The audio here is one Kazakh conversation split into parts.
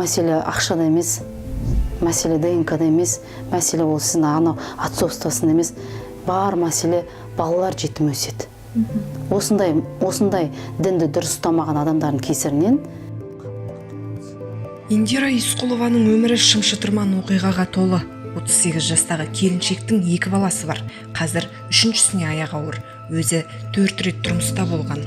мәселе ақшада емес, мәселе ДНК-да емес, мәселе ол сіздің анау отцовствосын емес, бар мәселе балалар жетім өседі. Осындай дінді дұрыс ұстамаған адамдардың кесірінен. Индира Исқұлованың өмірі шым-шытырман оқиғаға толы. 38 жастағы келіншектің 2 баласы бар. Қазір 3-сіне аяғы ауыр. Өзі 4 рет тұрмыста болған.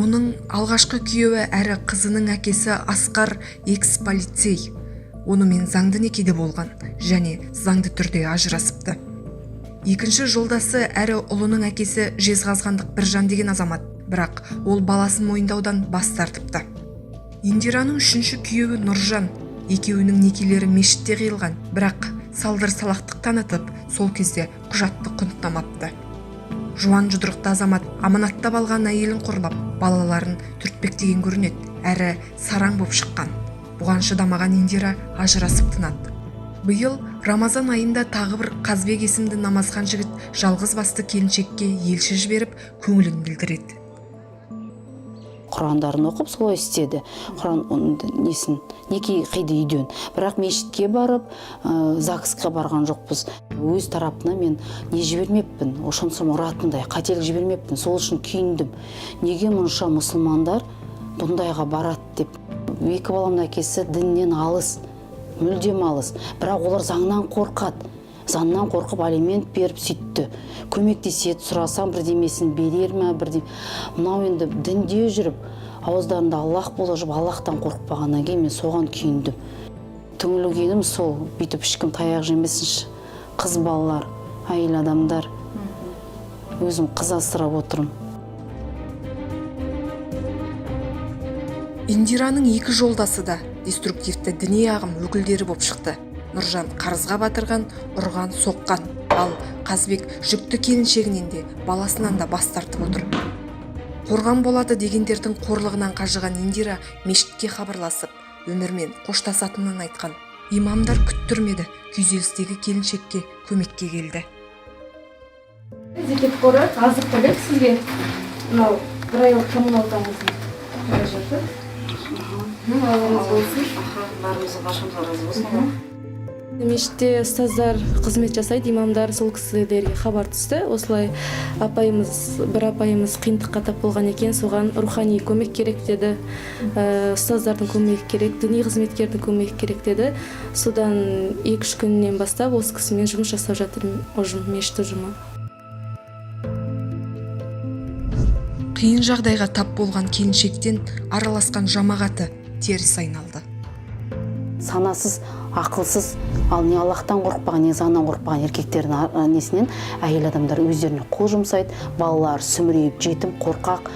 Оның алғашқы күйеуі әрі қызының әкесі Асқар экс-полицей. Онымен заңды некеде болған және заңды түрде ажырасыпты. Екінші жолдасы әрі ұлының әкесі Жезқазғандық Біржан деген азамат, бірақ ол баласын мойындаудан бас тартыпты. Индираның 3-ші күйеуі Нұржан. Екеуінің некелері мешітте қиылған, бірақ салдыр-салақтық танытып, сол кезде құжатты құнттамапты. Жуан жұдырықты азамат аманаттап алған әйелін қорлап, балаларын түртпектеген көрінеді, әрі сараң боп шыққан. Бұған шыдамаған Индира ажырасып тынады. Биыл Рамазан айында тағы бір Қазбек есімді намазхан жігіт жалғыз басты келіншекке елші жіберіп, көңілін білдіреді. Құрандарын оқып солай істеді. Құран неке қиды үйден. Бірақ мешітке барып, ЗАГСқа барған жоқпыз. Өз тарапына мен не жібермеппін, ошонсым ұратындай қателік жібермеппін. Сол үшін күйіндім. Неге мұнша мұсылмандар бұндайға барады деп. 2 баламның әкесі діннен алыс, мүлдем алыс. Бірақ олар заңнан қорқады. Заңнан қорқып алимент беріп сөйтті. Көмектеседі, сұрасам бірдемесін берер ме, мынау енді дінде жүріп, ауыздарында Аллах бола жүріп, Аллахтан қорықпағаннан кейін мен соған күйіндім. Түңілгенім сол, бүйтіп ешкім таяқ жемесінші. Қыз балалар, әйел адамдар. Өзім қыз асырап отырмын. Индираның 2 жолдасы да деструктивті діни ағым өкілдері боп шықты. Нұржан қарызға батырған, ұрған, соққан. Ал Қазбек жүкті келіншегінен де, баласынан да бас тартып отыр. Қорған болады дегендердің қорлығынан қажыған Индира мешітке хабарласып, өмірмен қоштасатынын айтқан. Имамдар күттірмеді, күйзелістегі келіншекке көмекке келді. Зекет қоры азық түлік сізге мынау бір айлық коммуналдаңыздың қаражаты. Барымызға башымызға разы болсын. Мешітте ұстаздар қызмет жасайды, имамдар, сол кісілерге хабар түсті. Осылай бір апайымыз қиындыққа тап болған екен, соған рухани көмек керек деді, ұстаздардың көмегі керек, діни қызметкердің көмегі керек деді. Содан 2-3 күннен бастап осы кісімен жұмыс жасап жатыр мешіт ұжымы. Қиын жағдайға тап болған келіншектен араласқан жамағаты теріс айналды. Санасыз, ақылсыз, ал не Аллахтан қорықпаған, не заңнан қорықпаған еркектердің несінен әйел адамдар өздеріне қол жұмсайды, балалар сүмірейіп, жетім, қорқақ,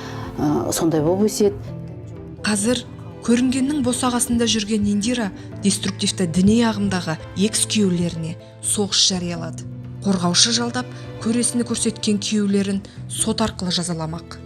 сондай болып өседі. Қазір көрінгеннің босағасында жүрген Индира деструктивті діни ағымдағы экс-күйеулеріне соғыс жариялады. Қорғаушы жалдап, көресіні көрсеткен күйеулерін сот арқылы жазаламақ.